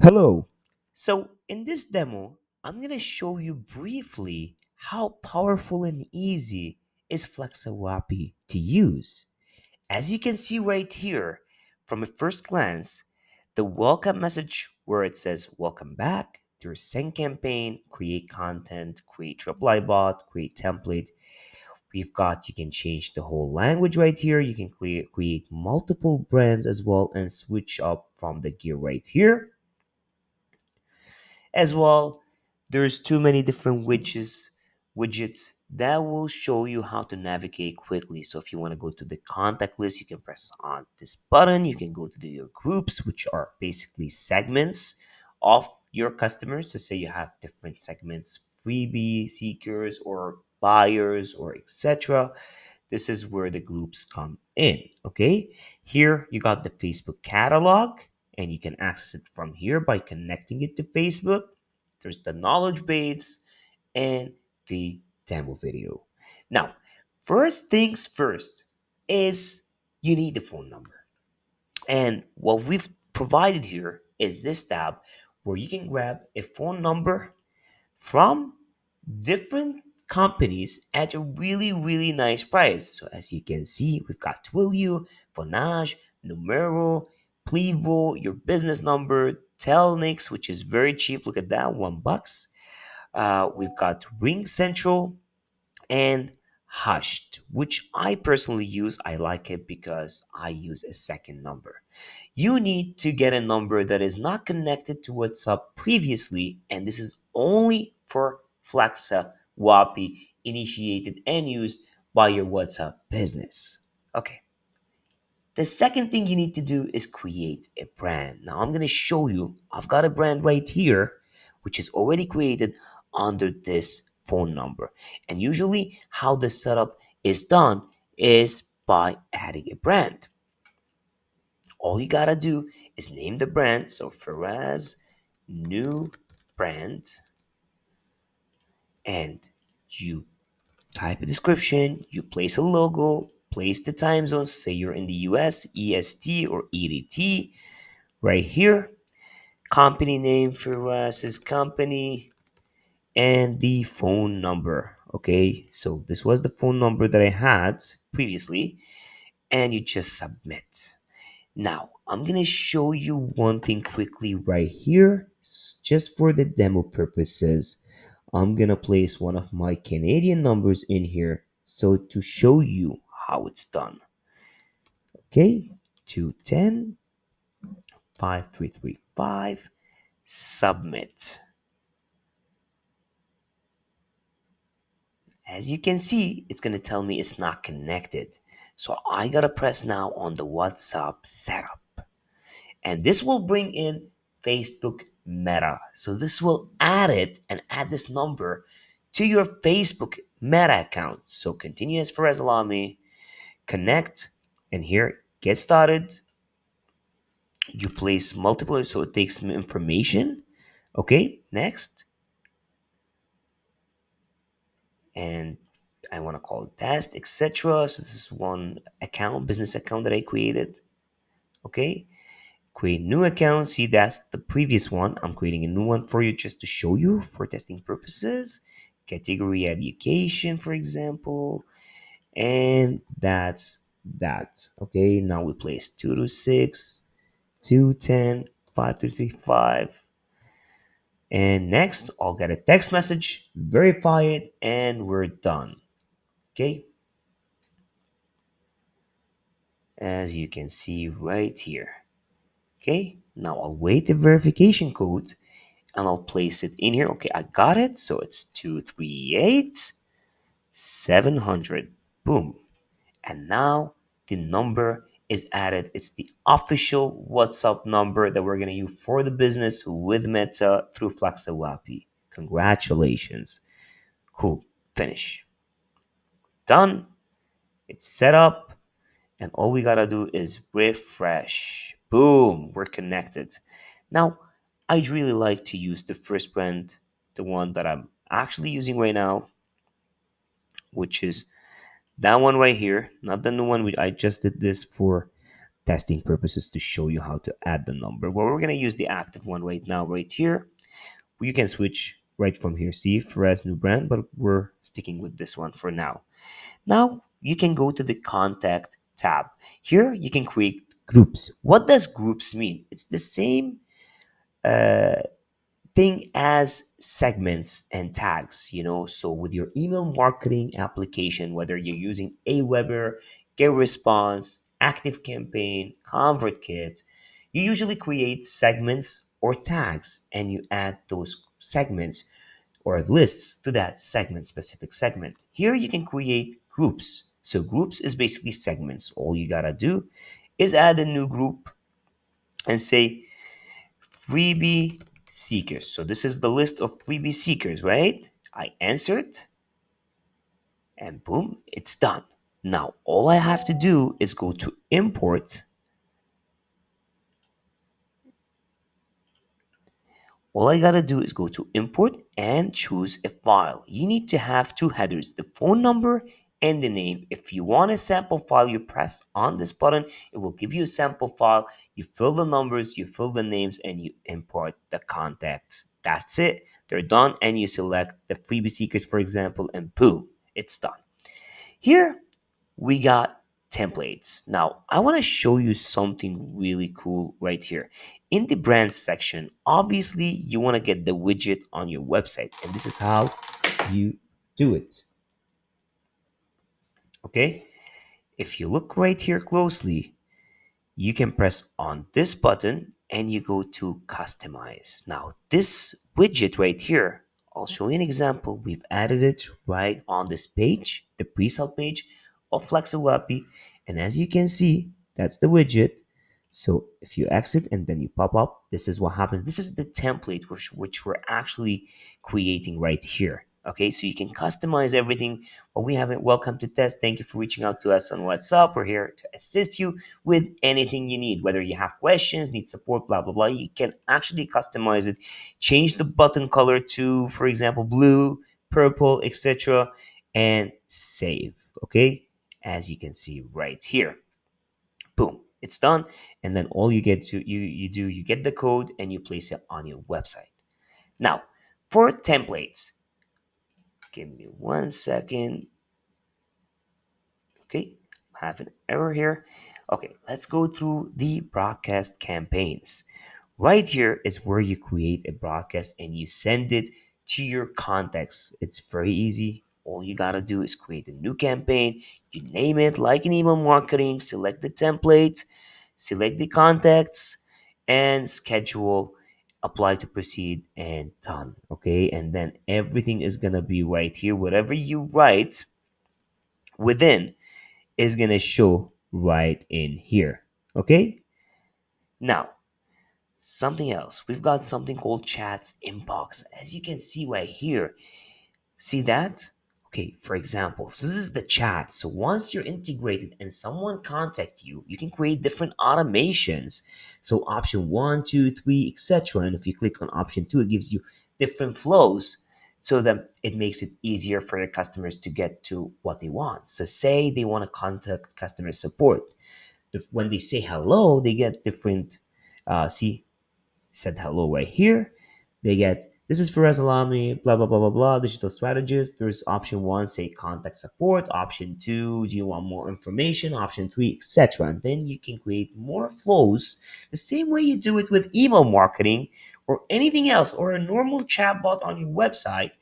Hello. So, in this demo, I'm going to show you briefly how powerful and easy is Flaxxa Wapi to use. As you can see right here, from a first glance, the welcome message where it says welcome back, there's send campaign, create content, create reply bot, create template. We've got, you can change the whole language right here. You can create multiple brands as well and switch up from the gear right here as well. There's too many different widgets that will show you how to navigate quickly. So if you want to go to the contact list, you can press on this button. You can go to your groups, which are basically segments of your customers. So say you have different segments, freebie seekers or buyers or etc. This is where the groups come in. Okay, here you got the Facebook catalog, and you can access it from here by connecting it to Facebook. There's the knowledge base and the demo video. Now, first things first is you need the phone number. And what we've provided here is this tab where you can grab a phone number from different companies at a really nice price. So as you can see, we've got Twilio, Vonage, Numero, Plivo, your business number, Telnix, which is very cheap. Look at that, $1. We've got Ring Central and Hushed, which I personally use. I like it because I use a second number. You need to get a number that is not connected to WhatsApp previously, and this is only for Flaxxa Wapi initiated and used by your WhatsApp business. Okay. The second thing you need to do is create a brand. Now I'm going to show you. I've got a brand right here, which is already created under this phone number. And usually how the setup is done is by adding a brand. All you gotta do is name the brand. So Faraz new brand, and you type a description, you place a logo, place the time zones, say you're in the US, EST or EDT, right here. Company name, Faraz's company, and the phone number. Okay, so this was the phone number that I had previously, and you just submit. Now, I'm going to show you one thing quickly right here, just for the demo purposes. I'm going to place one of my Canadian numbers in here so to show you how it's done. Okay, 210 5335, submit. As you can see, it's going to tell me it's not connected. So I got to press now on the WhatsApp setup. And this will bring in Facebook Meta. So this will add it and add this number to your Facebook Meta account. So continue as far as allow me, connect, and here, get started. You place multiple, so it takes some information. Okay, next. And I want to call it test, etc. So this is one account, business account that I created. Okay, create new account. See, that's the previous one. I'm creating a new one for you just to show you for testing purposes. Category education, for example, and that's that. Okay, now we place 226 210 5335, and next I'll get a text message, verify it, and we're done. Okay, as you can see right here. Okay, now I'll wait the verification code and I'll place it in here. Okay, I got it. So it's 238 700. Boom. And now the number is added. It's the official WhatsApp number that we're going to use for the business with Meta through Flaxxa Wapi. Congratulations. Cool. Finish. Done. It's set up. And all we got to do is refresh. Boom. We're connected. Now, I'd really like to use the first brand, the one that I'm actually using right now, which is that one right here, not the new one. I just did this for testing purposes to show you how to add the number. Well, we're going to use the active one right now, right here. You can switch right from here, see Perez new brand, but we're sticking with this one for now. Now you can go to the contact tab. Here you can create groups. What does groups mean? It's the same uh, thing as segments and tags, so with your email marketing application, whether you're using Aweber, GetResponse, ActiveCampaign, ConvertKit, you usually create segments or tags and you add those segments or lists to that segment, specific segment. Here you can create groups. So groups is basically segments. All you gotta do is add a new group and say freebie seekers. So this is the list of freebie seekers, right? I answered and boom, it's done. Now, all I have to do is go to import. All I gotta do is go to import and choose a file. You need to have two headers, the phone number and the name. If you want a sample file, you press on this button. It will give you a sample file. You fill the numbers, you fill the names, and you import the contacts. That's it. They're done. And you select the freebie seekers, for example, and boom, it's done. Here we got templates. Now, I want to show you something really cool right here. In the brand section, obviously, you want to get the widget on your website, and this is how you do it. Okay? If you look right here closely, you can press on this button and you go to customize. Now, this widget right here, I'll show you an example. We've added it right on this page, the pre-sale page of Flaxxa Wapi. And as you can see, that's the widget. So if you exit and then you pop up, this is what happens. This is the template which we're actually creating right here. Okay, so you can customize everything. But we haven't. Welcome to test. Thank you for reaching out to us on WhatsApp. We're here to assist you with anything you need, whether you have questions, need support, blah blah blah. You can actually customize it, change the button color to, for example, blue, purple, etc., and save. Okay, as you can see right here, boom, it's done. And then all you get to you do you get the code and you place it on your website. Now, for templates, give me 1 second. Okay, I have an error here. Okay, let's go through the broadcast campaigns. Right here is where you create a broadcast and you send it to your contacts. It's very easy. All you gotta do is create a new campaign. You name it like an email marketing, select the template, select the contacts, and schedule, apply to proceed, and done. Okay, and then everything is gonna be right here. Whatever you write within is going to show right in here. Okay? Now, something else. We've got something called Chat's Inbox. As you can see right here, see that? Okay, for example, so this is the chat. So once you're integrated and someone contact you, you can create different automations. So option one, two, three, etc. And if you click on option two, it gives you different flows so that it makes it easier for your customers to get to what they want. So say they want to contact customer support. When they say hello, they get different, see, said hello right here. They get this is Firaz Alami, blah blah blah blah blah, digital strategist. There's option one, say contact support. Option two, do you want more information? Option three, etc. And then you can create more flows the same way you do it with email marketing or anything else or a normal chatbot on your website,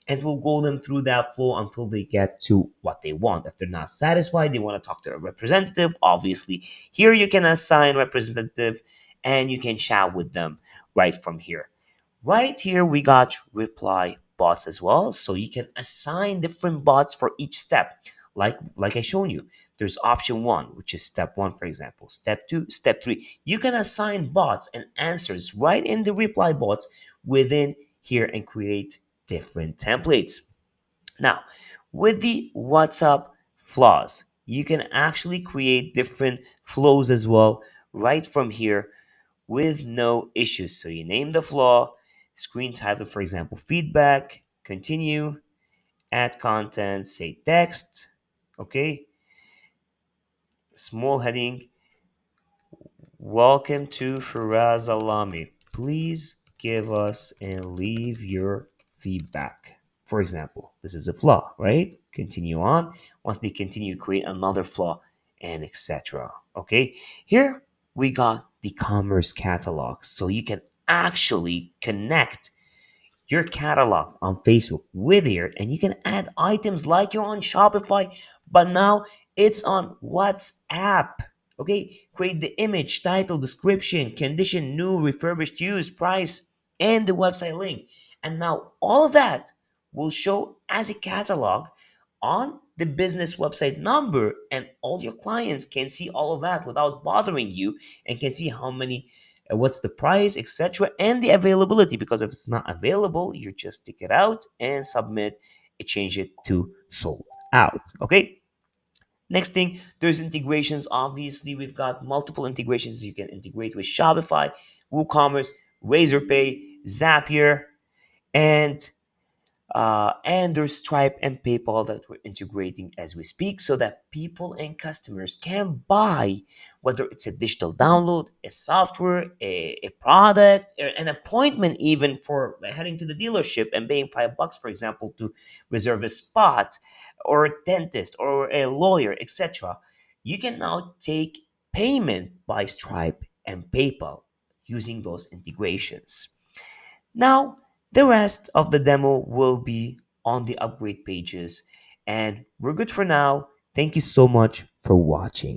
and we'll go them through that flow until they get to what they want. If they're not satisfied, they want to talk to a representative. Obviously, here you can assign representative and you can chat with them right from here. Right here, we got reply bots as well. So you can assign different bots for each step. Like I shown you, there's option one, which is step one, for example. Step two, step three. You can assign bots and answers right in the reply bots within here and create different templates. Now, with the WhatsApp flaws, you can actually create different flows as well right from here with no issues. So you name the flaw, screen title, for example, feedback, continue, add content, say text, okay, small heading, Welcome to Faraz Alami. Please give us and leave your feedback. For example, this is a flaw, right? Continue on. Once they continue, create another flaw, and etc. Okay, here we got the commerce catalog, so you can actually connect your catalog on Facebook with here, and you can add items like you're on Shopify, but now it's on WhatsApp. Okay, create the image, title, description, condition, new, refurbished, used, price, and the website link. And now all of that will show as a catalog on the business website number, and all your clients can see all of that without bothering you and can see how many what's the price, etc., and the availability. Because if it's not available, you just take it out and submit it, change it to sold out. Okay. Next thing, there's integrations. Obviously, we've got multiple integrations. You can integrate with Shopify, WooCommerce, Razorpay, Zapier, and there's Stripe and PayPal that we're integrating as we speak so that people and customers can buy, whether it's a digital download, a software, a product, an appointment, even for heading to the dealership and paying $5, for example, to reserve a spot, or a dentist, or a lawyer, etc. You can now take payment by Stripe and PayPal using those integrations. Now, the rest of the demo will be on the upgrade pages, and we're good for now. Thank you so much for watching.